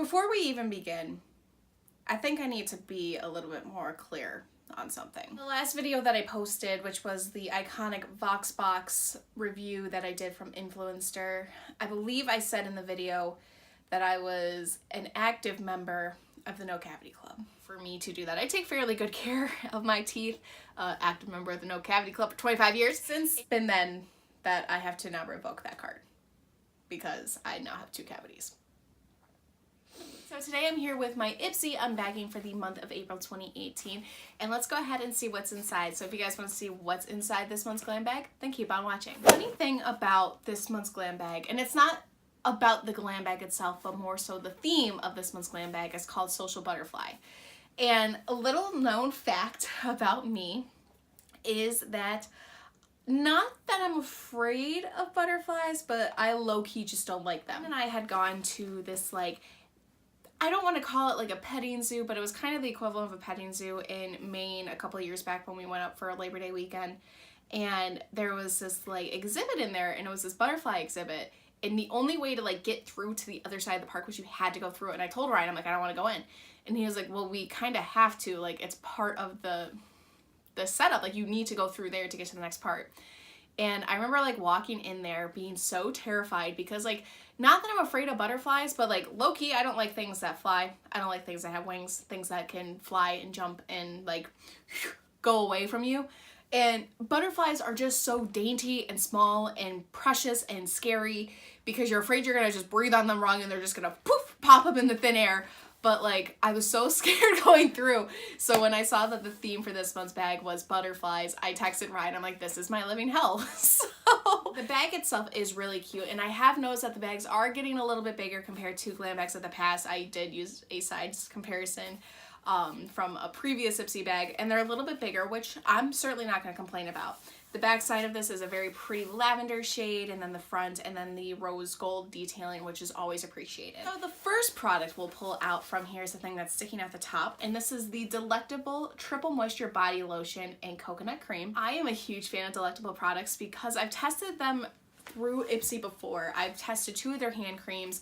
before we even begin, I think I need to be a little bit more clear on something. The last video that I posted, which was the iconic Voxbox review that I did from Influenster, I believe I said in the video that I was an active member of the No Cavity Club. For me to do that, I take fairly good care of my teeth. Active member of the No Cavity Club for 25 years. Since it's been then that I have to now revoke that card because I now have 2 cavities. So today I'm here with my Ipsy unbagging for the month of April 2018, and let's go ahead and see what's inside. So if you guys want to see what's inside this month's glam bag, then keep on watching. The funny thing about this month's glam bag, and it's not about the glam bag itself, but more so the theme of this month's glam bag, is called Social Butterfly. And a little known fact about me is that, not that I'm afraid of butterflies, but I low-key just don't like them. And I had gone to this, like, I don't want to call it like a petting zoo, but it was kind of the equivalent of a petting zoo in Maine a couple of years back when we went up for a Labor Day weekend. And there was this like exhibit in there, and it was this butterfly exhibit. And the only way to like get through to the other side of the park was you had to go through it. And I told Ryan, I'm like, I don't want to go in. And he was like, well, we kind of have to, like, it's part of the setup. Like, you need to go through there to get to the next part. And I remember like walking in there being so terrified because, like, not that I'm afraid of butterflies, but like low-key, I don't like things that fly. I don't like things that have wings, things that can fly and jump and like go away from you. And butterflies are just so dainty and small and precious and scary because you're afraid you're gonna just breathe on them wrong and they're just gonna poof, pop up in the thin air. But like, I was so scared going through. So when I saw that the theme for this month's bag was butterflies, I texted Ryan, I'm like, this is my living hell. So the bag itself is really cute, and I have noticed that the bags are getting a little bit bigger compared to glam bags of the past. I did use a size comparison from a previous Ipsy bag, and they're a little bit bigger, which I'm certainly not going to complain about. The back side of this is a very pretty lavender shade, and then the front, and then the rose gold detailing, which is always appreciated. So the first product we'll pull out from here is the thing that's sticking at the top, and this is the Delectable Triple Moisture Body Lotion and Coconut Cream. I am a huge fan of Delectable products because I've tested them through Ipsy before. I've tested 2 of their hand creams,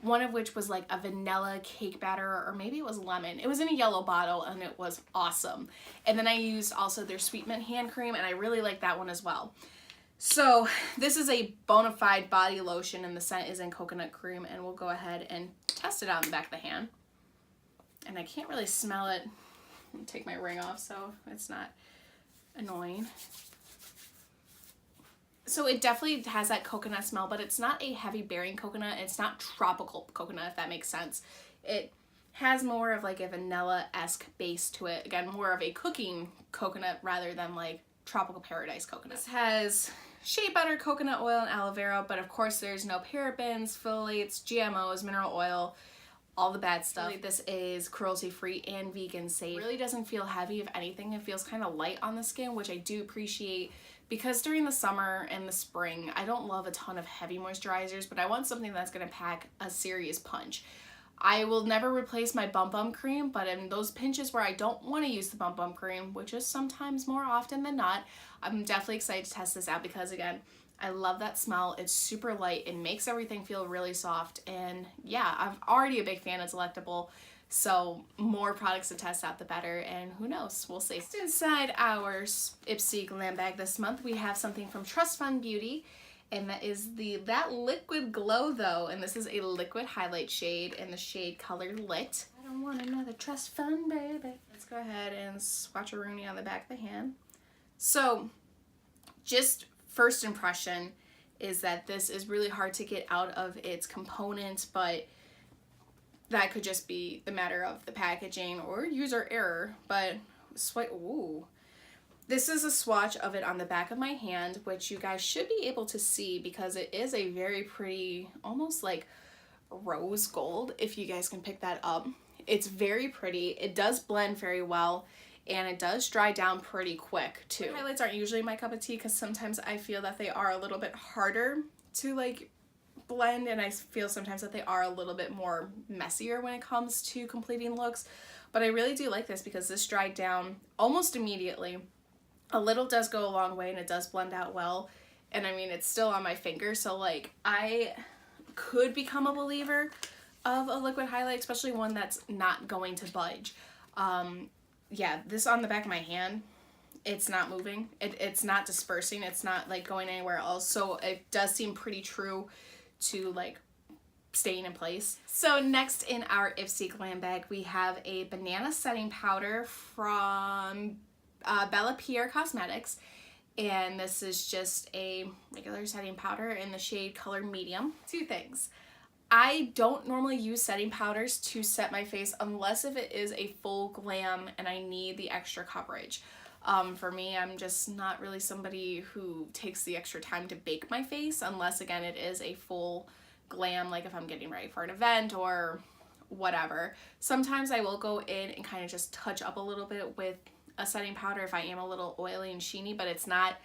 one of which was like a vanilla cake batter, or maybe it was lemon. It was in a yellow bottle and it was awesome. And then I used also their Sweet Mint hand cream, and I really like that one as well. So this is a bona fide body lotion, and the scent is in coconut cream, and we'll go ahead and test it out in the back of the hand. And I can't really smell it. I'll take my ring off so it's not annoying. So it definitely has that coconut smell, but it's not a heavy bearing coconut. It's not tropical coconut, if that makes sense. It has more of like a vanilla-esque base to it. Again, more of a cooking coconut rather than like tropical paradise coconut. This has shea butter, coconut oil, and aloe vera, but of course there's no parabens, phthalates, GMOs, mineral oil, all the bad stuff. This is cruelty-free and vegan safe. It really doesn't feel heavy. If anything, it feels kind of light on the skin, which I do appreciate. Because during the summer and the spring, I don't love a ton of heavy moisturizers, but I want something that's going to pack a serious punch. I will never replace my Bum Bum cream, but in those pinches where I don't want to use the Bum Bum cream, which is sometimes more often than not, I'm definitely excited to test this out because, again, I love that smell. It's super light. It makes everything feel really soft. And yeah, I'm already a big fan of Delectable. So more products to test out, the better, and who knows, we'll see. Next, inside our Ipsy glam bag this month, we have something from Trust Fund Beauty, and that is That Liquid Glow Though, and this is a liquid highlight shade in the shade Colored Lit. I don't want another Trust Fund, baby. Let's go ahead and swatch a Rooney on the back of the hand. So just first impression is that this is really hard to get out of its components, but that could just be the matter of the packaging or user error, but ooh. This is a swatch of it on the back of my hand, which you guys should be able to see because it is a very pretty, almost like rose gold, if you guys can pick that up. It's very pretty. It does blend very well, and it does dry down pretty quick too. Highlights aren't usually my cup of tea because sometimes I feel that they are a little bit harder to like blend, and I feel sometimes that they are a little bit more messier when it comes to completing looks, but I really do like this because this dried down almost immediately. A little does go a long way, and it does blend out well, and I mean, it's still on my finger, so like I could become a believer of a liquid highlight, especially one that's not going to budge. Yeah, this on the back of my hand, it's not moving. It's not dispersing. It's not like going anywhere else. So it does seem pretty true to like staying in place. So next in our Ipsy Glam Bag, we have a banana setting powder from Bella Pierre Cosmetics. And this is just a regular setting powder in the shade Color Medium. Two things. I don't normally use setting powders to set my face unless if it is a full glam and I need the extra coverage. For me, I'm just not really somebody who takes the extra time to bake my face unless, again, it is a full glam, like if I'm getting ready for an event or whatever. Sometimes I will go in and kind of just touch up a little bit with a setting powder if I am a little oily and sheeny, but it's not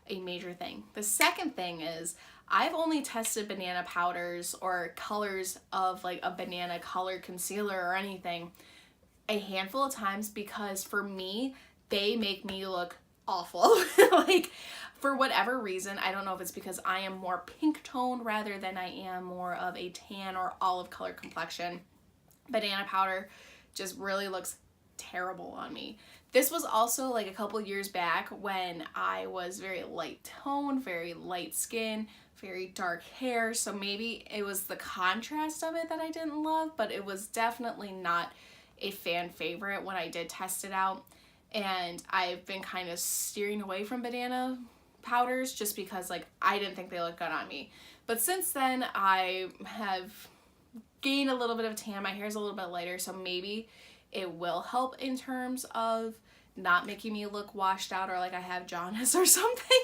a major thing. The second thing is I've only tested banana powders or colors of like a banana colored concealer or anything a handful of times because for me, they make me look awful. Like for whatever reason, I don't know if it's because I am more pink toned rather than I am more of a tan or olive color complexion. Banana powder just really looks terrible on me. This was also like a couple years back when I was very light toned, very light skin, very dark hair. So maybe it was the contrast of it that I didn't love, but it was definitely not a fan favorite when I did test it out. And I've been kind of steering away from banana powders just because like I didn't think they looked good on me. But since then I have gained a little bit of tan. My hair is a little bit lighter, so maybe it will help in terms of not making me look washed out or like I have jaundice or something.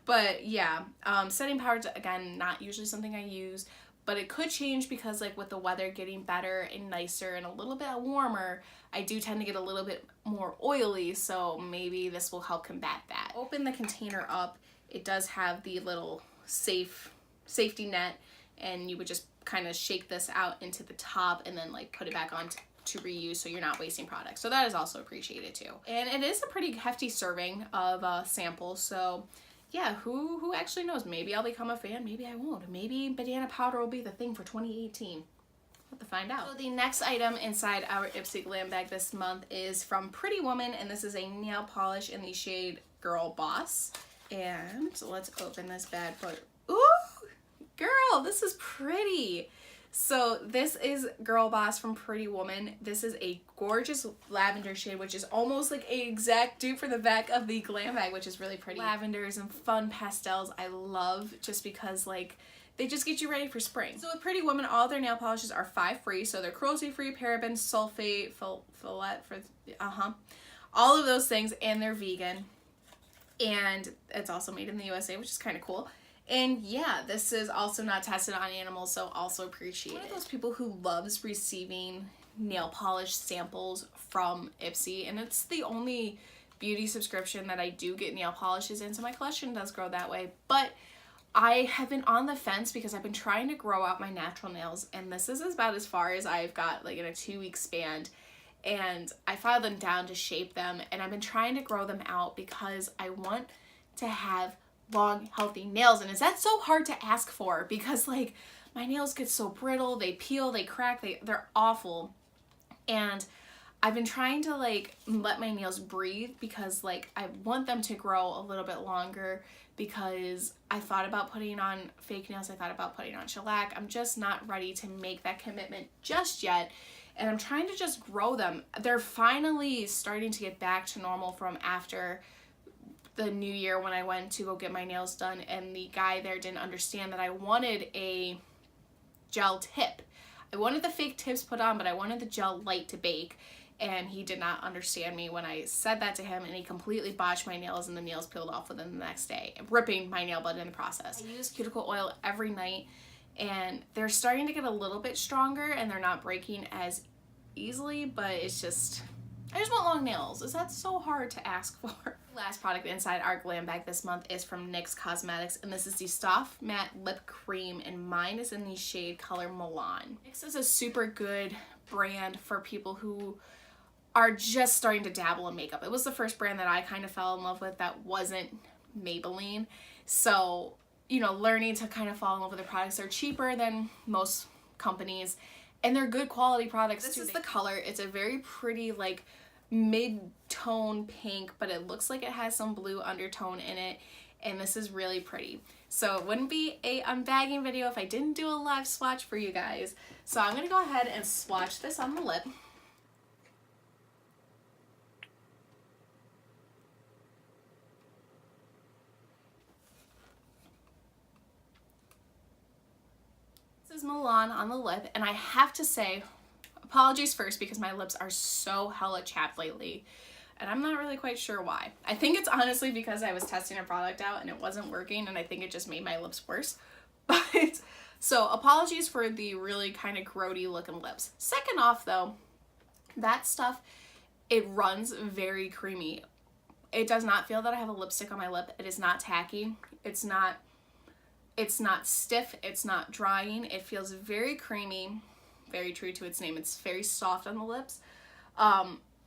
But yeah, setting powders, again, not usually something I use, but it could change because like with the weather getting better and nicer and a little bit warmer, I do tend to get a little bit more oily, so maybe this will help combat that. Open the container up. It does have the little safety net, and you would just kind of shake this out into the top and then like put it back on to reuse so you're not wasting products. So that is also appreciated too. And it is a pretty hefty serving of samples, so yeah, who actually knows? Maybe I'll become a fan, maybe I won't. Maybe banana powder will be the thing for 2018. We'll have to find out. So the next item inside our Ipsy Glam Bag this month is from Pretty Woman, and this is a nail polish in the shade Girl Boss. And let's open this bad boy. Ooh, girl, this is pretty. So this is Girl Boss from Pretty Woman. This is a gorgeous lavender shade, which is almost like an exact dupe for the back of the glam bag, which is really pretty. Lavenders and fun pastels I love just because like they just get you ready for spring. So with Pretty Woman, all their nail polishes are 5 free. So they're cruelty-free, paraben, sulfate, all of those things, and they're vegan. And it's also made in the USA, which is kind of cool. And yeah, this is also not tested on animals, so also appreciate it. I'm one of those people who loves receiving nail polish samples from Ipsy, and it's the only beauty subscription that I do get nail polishes in, so my collection does grow that way. But I have been on the fence because I've been trying to grow out my natural nails, and this is about as far as I've got like in a 2-week span. And I filed them down to shape them, and I've been trying to grow them out because I want to have long, healthy nails. And is that so hard to ask for? Because like my nails get so brittle, they peel, they crack, they're awful. And I've been trying to like let my nails breathe because like I want them to grow a little bit longer, because I thought about putting on fake nails, I thought about putting on shellac. I'm just not ready to make that commitment just yet. And I'm trying to just grow them. They're finally starting to get back to normal from after the new year when I went to go get my nails done, and the guy there didn't understand that I wanted a gel tip. I wanted the fake tips put on, but I wanted the gel light to bake, and he did not understand me when I said that to him, and he completely botched my nails, and the nails peeled off within the next day, ripping my nail bed in the process. I use cuticle oil every night, and they're starting to get a little bit stronger, and they're not breaking as easily, but it's just, I just want long nails. Is that so hard to ask for? Last product inside our glam bag this month is from NYX Cosmetics, and this is the Soft Matte Lip Cream, and mine is in the shade Color Milan. NYX is a super good brand for people who are just starting to dabble in makeup. It was the first brand that I kind of fell in love with that wasn't Maybelline. So, you know, learning to kind of fall in love with the products. They're cheaper than most companies, and they're good quality products too. This is the color. It's a very pretty like mid-tone pink, but it looks like it has some blue undertone in it, and this is really pretty. So it wouldn't be a unbagging video if I didn't do a live swatch for you guys. So I'm gonna go ahead and swatch this on the lip. This is Milan on the lip, and I have to say, apologies first because my lips are so hella chapped lately, and I'm not really quite sure why. I think it's honestly because I was testing a product out and it wasn't working, and I think it just made my lips worse. But so apologies for the really kind of grody looking lips. Second off though, that stuff, it runs very creamy. It does not feel that I have a lipstick on my lip. It is not tacky. It's not stiff. It's not drying. It feels very creamy, very true to its name. It's very soft on the lips.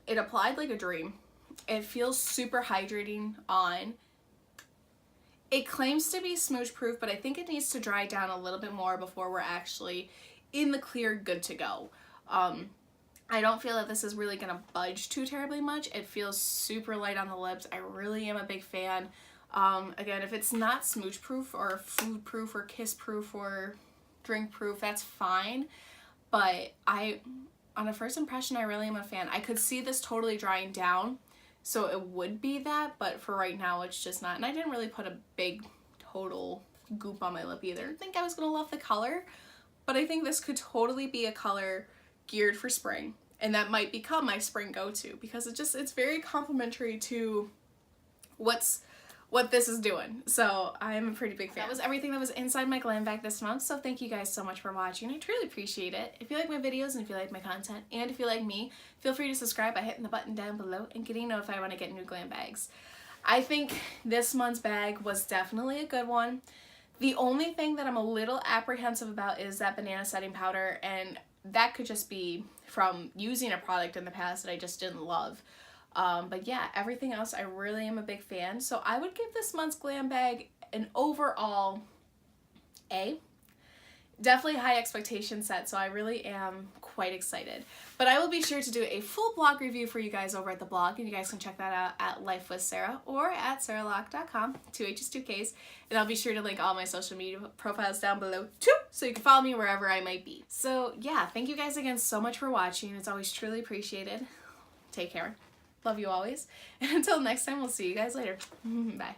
It applied like a dream. It feels super hydrating on. It claims to be smooch proof, but I think it needs to dry down a little bit more before we're actually in the clear, good to go. I don't feel that this is really gonna budge too terribly much. It feels super light on the lips. I really am a big fan. Again, if it's not smooch proof or food proof or kiss proof or drink proof, that's fine. But on a first impression, I really am a fan. I could see this totally drying down, so it would be that, but for right now, it's just not. And I didn't really put a big total goop on my lip either. I didn't think I was gonna love the color, but I think this could totally be a color geared for spring, and that might become my spring go-to because it's very complimentary to what this is doing. So I'm a pretty big fan. That was everything that was inside my glam bag this month, so thank you guys so much for watching. I truly appreciate it. If you like my videos and if you like my content and if you like me, feel free to subscribe by hitting the button down below and getting notified when I get new glam bags. I think this month's bag was definitely a good one. The only thing that I'm a little apprehensive about is that banana setting powder, and that could just be from using a product in the past that I just didn't love. But yeah, everything else I really am a big fan. So I would give this month's glam bag an overall A. Definitely high expectation set, so I really am quite excited. But I will be sure to do a full blog review for you guys over at the blog, and you guys can check that out at Life with Sarah or at sarahlock.com, 2 H's, 2 K's. And I'll be sure to link all my social media profiles down below too, so you can follow me wherever I might be. So yeah, thank you guys again so much for watching. It's always truly appreciated. Take care. Love you always. And until next time, we'll see you guys later. Bye.